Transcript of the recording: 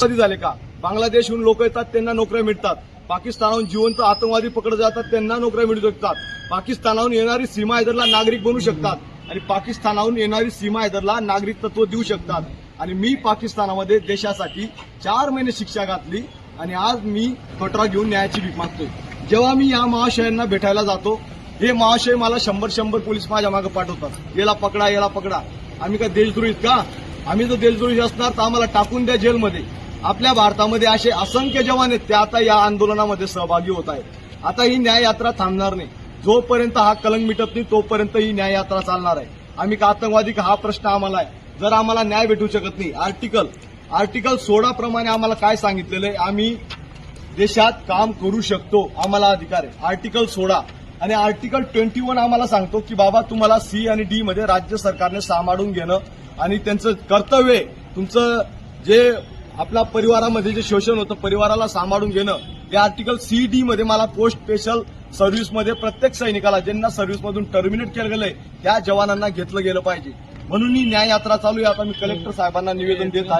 झाले का? बांगलादेशहून लोक येतात, त्यांना नोकऱ्या मिळतात. पाकिस्तानाहून जिवंत आतंकवादी पकडले जातात, त्यांना नोकऱ्या मिळू शकतात. पाकिस्तानाहून येणारी सीमा हैदरला नागरिक बनू शकतात आणि पाकिस्तानाहून येणारी सीमा हैदरला नागरिकत्व देऊ शकतात. आणि मी पाकिस्तानामध्ये देशासाठी 4 महिने शिक्षा घातली आणि आज मी कटोरा घेऊन न्यायाची भीक मागतोय. जेव्हा मी या महाशयांना भेटायला जातो, हे महाशय मला 100 पोलीस माझ्या मागे पाठवतात. याला पकडा, याला पकडा. आम्ही काय देशद्रोहीत का? आम्ही जर देशद्रोही असणार तर आम्हाला टाकून द्या जेलमध्ये. आपल्या भारतामध्ये असे असंख्य जवान आहेत, ते आता या आंदोलनामध्ये सहभागी होत आहेत. आता ही न्याय यात्रा थांबणार नाही. जोपर्यंत हा कलंक मिटत नाही तोपर्यंत ही न्याय यात्रा चालणार आहे. आम्ही का आतंकवादी का, हा प्रश्न आम्हाला आहे. जर आम्हाला न्याय भेटू शकत नाही, आर्टिकल 16 प्रमाणे आम्हाला काय सांगितलेलं आहे, आम्ही देशात काम करू शकतो, आम्हाला अधिकार आहे. आर्टिकल 16 आणि आर्टिकल 21 आम्हाला सांगतो की बाबा तुम्हाला सी आणि डी मध्ये राज्य सरकारने सांभाळून घेणं आणि त्यांचं कर्तव्य आहे. तुमचं जे आपल्या परिवारामध्ये जे शोषण होतं, परिवाराला सांभाळून घेणं, हे आर्टिकल सी डी मध्ये मला पोस्ट स्पेशल सर्व्हिसमध्ये प्रत्येक सैनिकाला ज्यांना सर्व्हिसमधून टर्मिनेट केलं गेलंय त्या जवानांना घेतलं गेलं पाहिजे. म्हणून ही न्याय यात्रा चालू आहे. आता मी कलेक्टर साहेबांना निवेदन देत आहे.